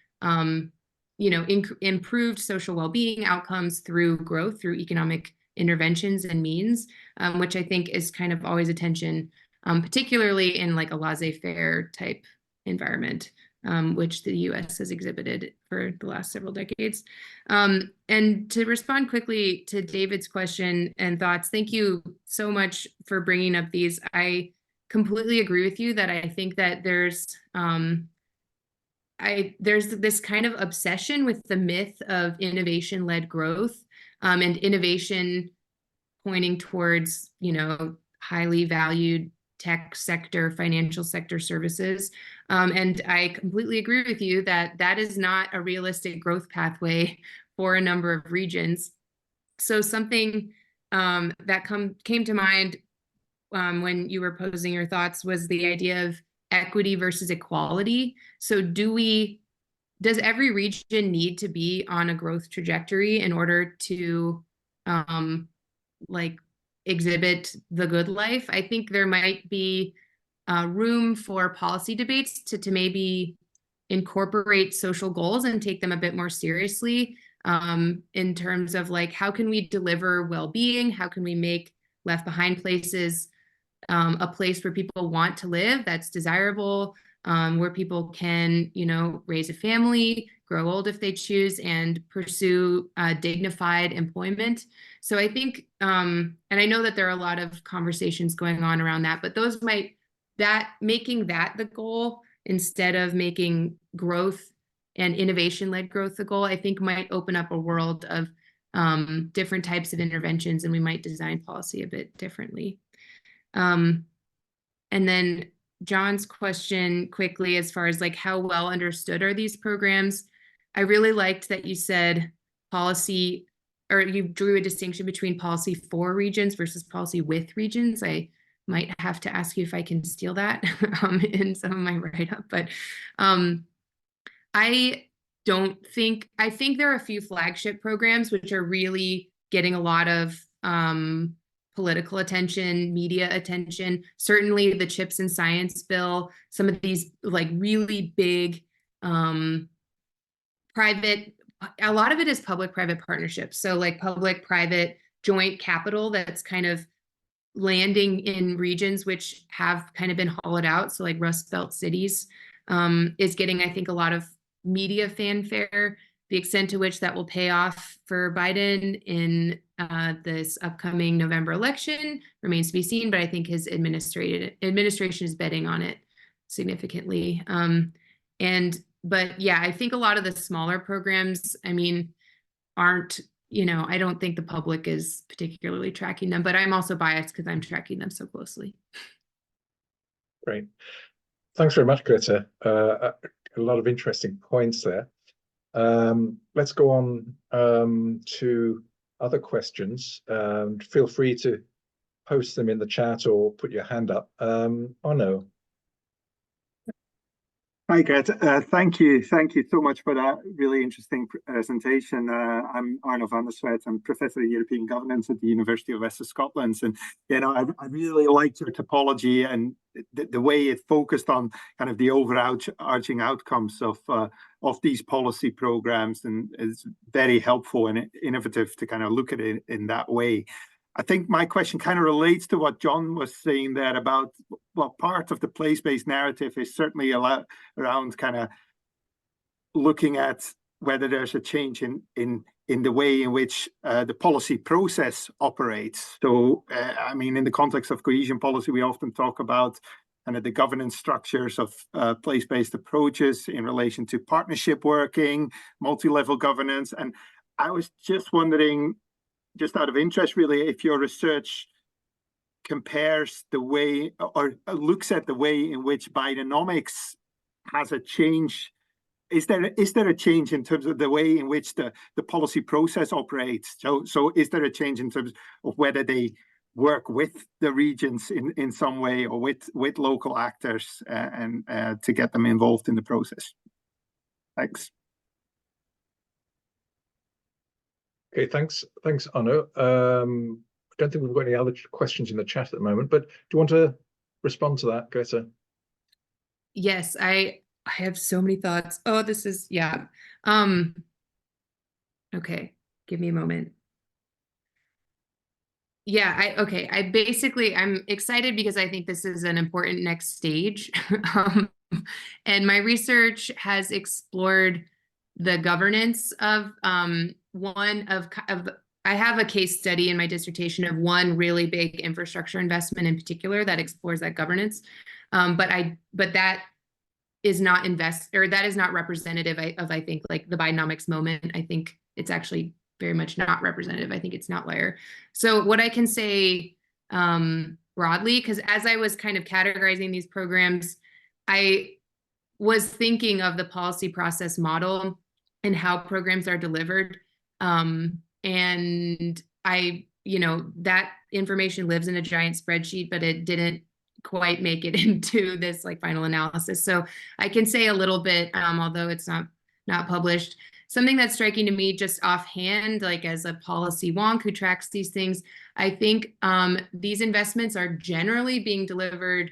improved social well-being outcomes through growth, through economic interventions and means, which I think is kind of always a tension, particularly in like a laissez-faire type environment, which the US has exhibited for the last several decades. And to respond quickly to David's question and thoughts, thank you so much for bringing up these. I completely agree with you that I think that there's this kind of obsession with the myth of innovation-led growth, and innovation pointing towards, highly valued tech sector, financial sector services. And I completely agree with you that that is not a realistic growth pathway for a number of regions. So something that came to mind when you were posing your thoughts was the idea of equity versus equality. So does every region need to be on a growth trajectory in order to exhibit the good life? I think there might be room for policy debates to maybe incorporate social goals and take them a bit more seriously, in terms of like, how can we deliver well-being? How can we make left behind places a place where people want to live, that's desirable, where people can, raise a family, grow old if they choose, and pursue dignified employment. So I think, and I know that there are a lot of conversations going on around that, but making that the goal instead of making growth and innovation-led growth the goal, I think might open up a world of different types of interventions, and we might design policy a bit differently. And then John's question quickly, as far as like how well understood are these programs? I really liked that you said policy, or you drew a distinction between policy for regions versus policy with regions. I might have to ask you if I can steal that in some of my write-up, but I think there are a few flagship programs which are really getting a lot of political attention, media attention. Certainly the CHIPS and Science bill, some of these like really big private, a lot of it is public-private partnerships. So like public-private joint capital that's kind of landing in regions which have kind of been hollowed out. So like Rust Belt cities is getting, I think, a lot of media fanfare. The extent to which that will pay off for Biden in this upcoming November election remains to be seen, but I think his administration is betting on it significantly. But yeah, I think a lot of the smaller programs, I mean, aren't, I don't think the public is particularly tracking them, but I'm also biased because I'm tracking them so closely. Great. Thanks very much, Grete. A lot of interesting points there. Let's go on to other questions. Feel free to post them in the chat or put your hand up. Arno. Hi, Grete. Thank you so much for that really interesting presentation. I'm Arno van der Sweat. I'm Professor of European Governance at the University of Western Scotland. And, I really liked your topology and the way it focused on kind of the overarching outcomes of these policy programs, and it's very helpful and innovative to kind of look at it in that way. I think my question kind of relates to what John was saying there about, well, part of the place-based narrative is certainly around kind of looking at whether there's a change in the way in which the policy process operates. So, I mean, in the context of cohesion policy, we often talk about kind of the governance structures of place-based approaches in relation to partnership working, multi-level governance. And I was just wondering, just out of interest, really, if your research compares the way or looks at the way in which Bidenomics has a change. Is there a change in terms of the way in which the policy process operates? So is there a change in terms of whether they work with the regions in some way or with local actors and to get them involved in the process? Thanks. Okay, thanks, Arno. I don't think we've got any other questions in the chat at the moment, but do you want to respond to that, Grete? Yes, I have so many thoughts. Oh, this is, yeah. Okay, give me a moment. Yeah, I'm excited because I think this is an important next stage. And my research has explored the governance of I have a case study in my dissertation of one really big infrastructure investment in particular that explores that governance. But that is not representative of, I think, like the Bidenomics moment. I think it's actually very much not representative. I think it's an outlier. So what I can say broadly, because as I was kind of categorizing these programs, I was thinking of the policy process model and how programs are delivered. And that information lives in a giant spreadsheet, but it didn't quite make it into this like final analysis. So I can say a little bit, although it's not published. Something that's striking to me just offhand, like as a policy wonk who tracks these things, I think these investments are generally being delivered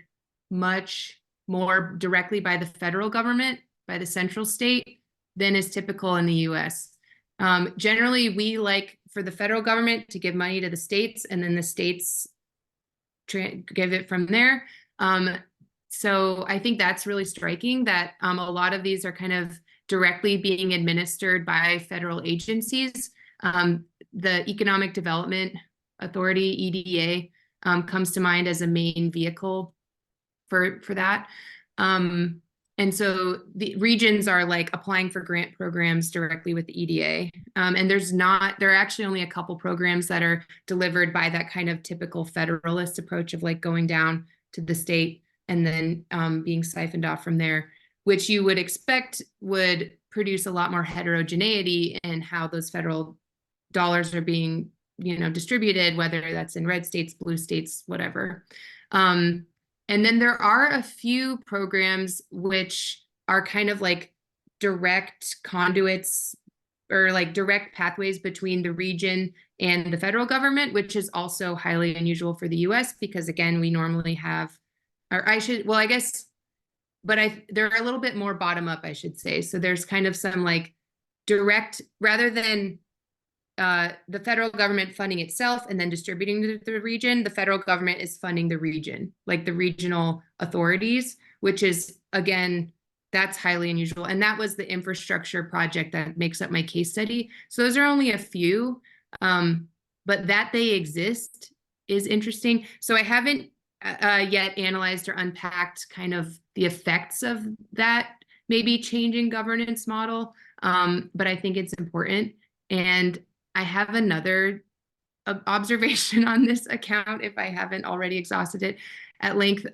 much more directly by the federal government, by the central state, than is typical in the US. Generally, we like for the federal government to give money to the states, and then the states give it from there. So I think that's really striking that a lot of these are kind of directly being administered by federal agencies. The Economic Development Authority, EDA, comes to mind as a main vehicle for that. And so the regions are like applying for grant programs directly with the EDA. And there are actually only a couple programs that are delivered by that kind of typical federalist approach of like going down to the state and then being siphoned off from there, which you would expect would produce a lot more heterogeneity in how those federal dollars are being, distributed, whether that's in red states, blue states, whatever. And then there are a few programs which are kind of like direct conduits or like direct pathways between the region and the federal government, which is also highly unusual for the US because, again, we normally have, they're a little bit more bottom up, I should say. So there's kind of some like direct, rather than the federal government funding itself and then distributing to the region, the federal government is funding the region, like the regional authorities, which is, again, that's highly unusual. And that was the infrastructure project that makes up my case study. So those are only a few, but that they exist is interesting. So I haven't yet analyzed or unpacked kind of the effects of that maybe changing governance model, but I think it's important. And I have another observation on this account, if I haven't already exhausted it at length.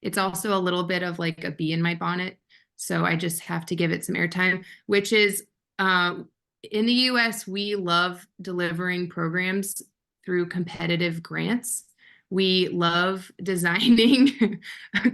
It's also a little bit of like a bee in my bonnet, so I just have to give it some airtime, which is in the US, we love delivering programs through competitive grants. We love designing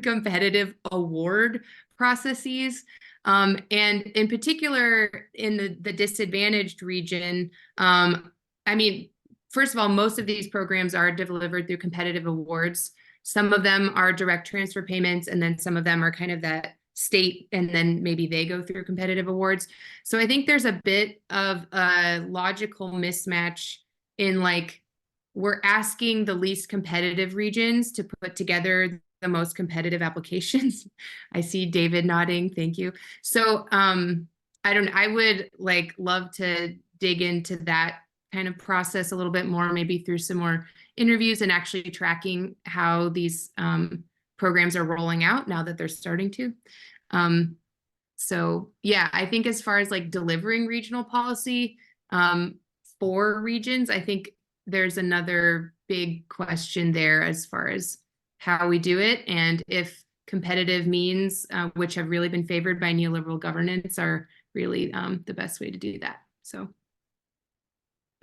competitive award processes. And in particular, in the disadvantaged region, first of all, most of these programs are delivered through competitive awards. Some of them are direct transfer payments, and then some of them are kind of that state, and then maybe they go through competitive awards. So I think there's a bit of a logical mismatch in like, we're asking the least competitive regions to put together the most competitive applications. I see David nodding. Thank you. So I would like love to dig into that kind of process a little bit more, maybe through some more interviews and actually tracking how these programs are rolling out now that they're starting to. So yeah, I think as far as like delivering regional policy for regions, I think there's another big question there as far as how we do it, and if competitive means, which have really been favored by neoliberal governance, are really the best way to do that. So,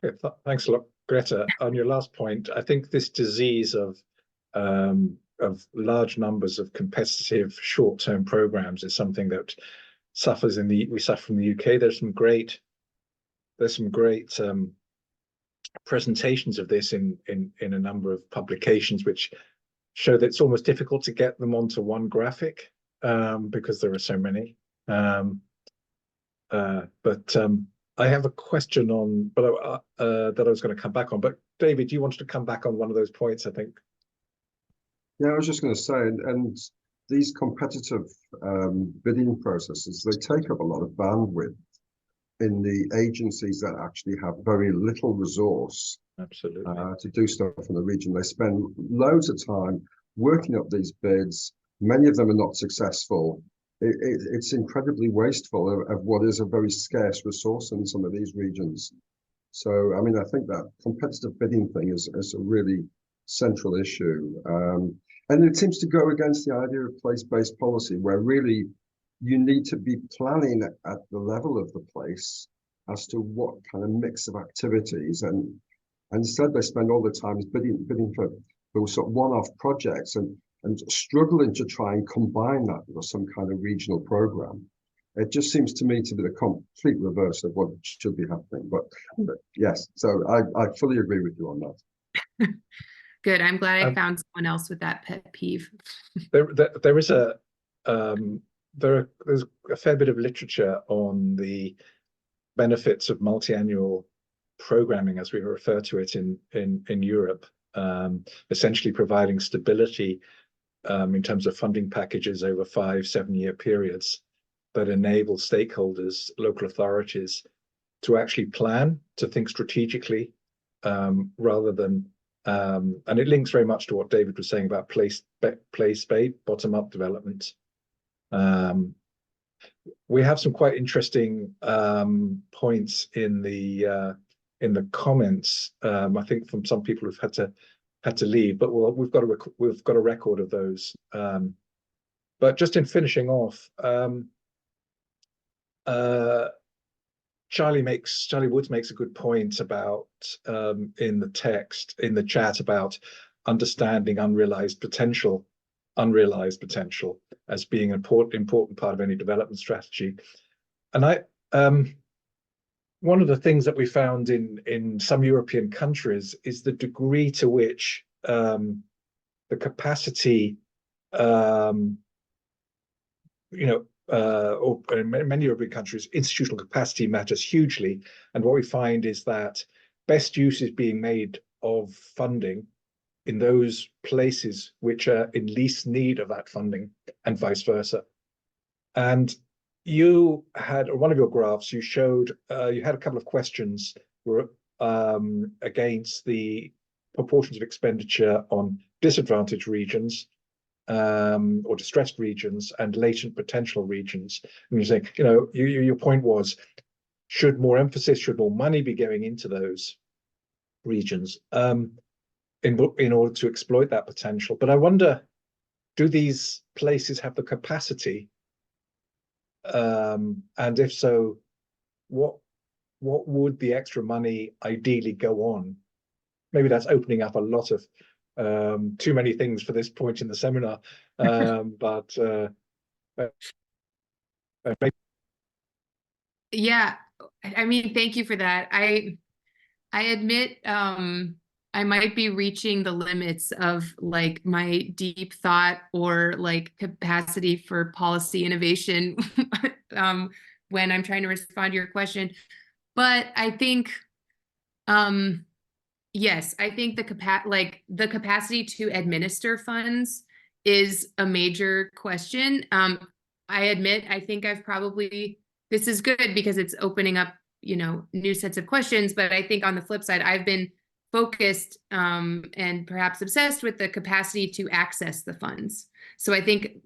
okay, thanks a lot, Grete. On your last point, I think this disease of large numbers of competitive short-term programs is something that suffers we suffer in the UK. There's some great presentations of this in a number of publications which show that it's almost difficult to get them onto one graphic because there are so many. I have a question on, that I was going to come back on. But David, you wanted to come back on one of those points, I think. Yeah, I was just going to say, and these competitive bidding processes, they take up a lot of bandwidth in the agencies that actually have very little resource. Absolutely. To do stuff in the region. They spend loads of time working up these bids. Many of them are not successful. It's incredibly wasteful of what is a very scarce resource in some of these regions. So, I mean, I think that competitive bidding thing is a really central issue. And it seems to go against the idea of place-based policy, where really you need to be planning at the level of the place as to what kind of mix of activities. And instead, they spend all the time bidding for sort of one-off projects and struggling to try and combine that with some kind of regional program. It just seems to me to be the complete reverse of what should be happening. But yes, so I fully agree with you on that. Good. I'm glad I found someone else with that pet peeve. There's a fair bit of literature on the benefits of multi-annual programming, as we refer to it in Europe, essentially providing stability in terms of funding packages over 5-7 year periods that enable stakeholders, local authorities, to actually plan, to think strategically, rather than and it links very much to what David was saying about place-based bottom-up development. We have some quite interesting points in the comments. I think from some people who've had to leave, but we've got a record of those. But just in finishing off, Charlie Woods makes a good point about in the chat about understanding unrealized potential as being an important part of any development strategy. And one of the things that we found in some European countries is the degree to which the capacity, or in many European countries, institutional capacity matters hugely. And what we find is that best use is being made of funding in those places which are in least need of that funding, and vice versa. And you had one of your graphs, you showed you had a couple of questions against the proportions of expenditure on disadvantaged regions or distressed regions and latent potential regions. And you're saying, your point was, should more money be going into those regions in order to exploit that potential? But I wonder, do these places have the capacity? And if so, what would the extra money ideally go on? Maybe that's opening up a lot of too many things for this point in the seminar, but yeah, I mean, thank you for that. I admit I might be reaching the limits of like my deep thought or like capacity for policy innovation when I'm trying to respond to your question. But I think, yes, I think the capacity to administer funds is a major question. I admit, I think this is good because it's opening up, new sets of questions. But I think on the flip side, I've been focused and perhaps obsessed with the capacity to access the funds. So I think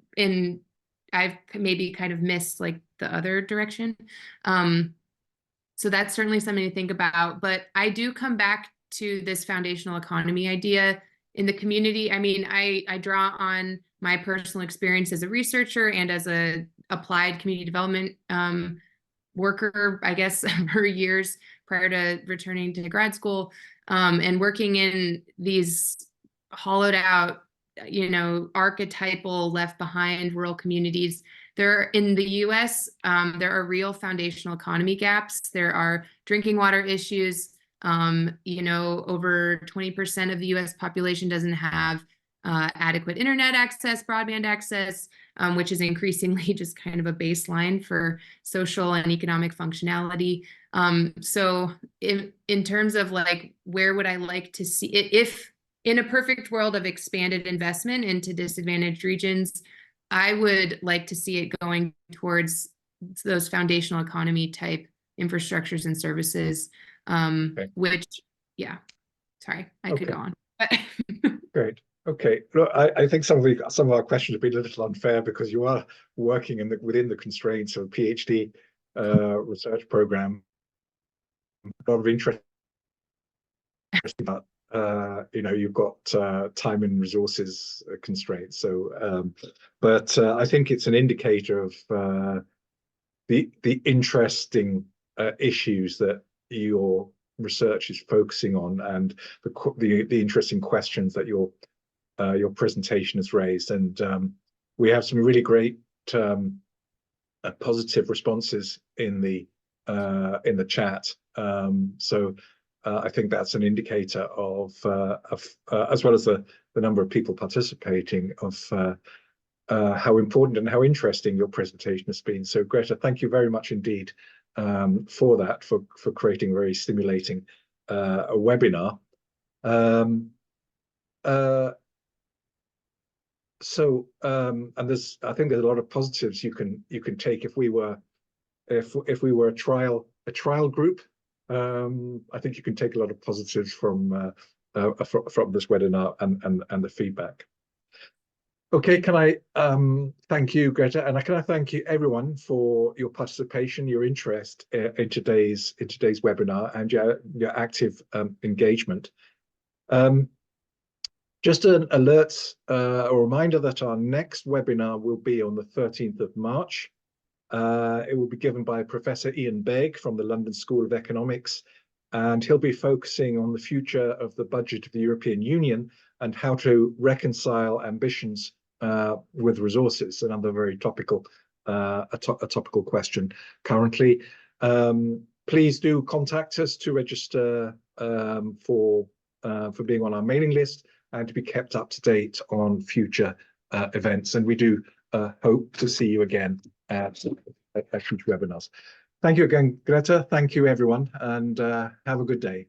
I've maybe kind of missed like the other direction. So that's certainly something to think about. But I do come back to this foundational economy idea in the community. I mean, I draw on my personal experience as a researcher and as a applied community development worker, I guess, for years prior to returning to grad school, and working in these hollowed out, archetypal left behind rural communities. In the US, there are real foundational economy gaps. There are drinking water issues. Over 20% of the US population doesn't have adequate internet access, broadband access, which is increasingly just kind of a baseline for social and economic functionality. So in terms of like, where would I like to see it, if in a perfect world of expanded investment into disadvantaged regions, I would like to see it going towards those foundational economy type infrastructures and services, which, yeah, sorry, I could go on. Great. Okay. Look, I think some of our questions have been a little unfair because you are working within the constraints of a PhD research program. A lot of interest, but you've got time and resources constraints. So, but I think it's an indicator of the interesting issues that your research is focusing on, and the interesting questions that your presentation has raised. And we have some really great positive responses in the chat. So I think that's an indicator of as well as the number of people participating, of how important and how interesting your presentation has been. So Grete, thank you very much indeed for that, for creating a very stimulating a webinar. So and I think there's a lot of positives you can take if we were a trial group. I think you can take a lot of positives from this webinar and the feedback. Okay, can I thank you, Grete, and can I thank you everyone for your participation, your interest in today's webinar, and your active engagement. Just an alert, a reminder that our next webinar will be on the 13th of March. It will be given by Professor Ian Begg from the London School of Economics, and he'll be focusing on the future of the budget of the European Union and how to reconcile ambitions with resources, another very topical, a topical question currently. Please do contact us to register for being on our mailing list and to be kept up to date on future events. And we do hope to see you again at future webinars. Thank you again, Grete. Thank you, everyone, and have a good day.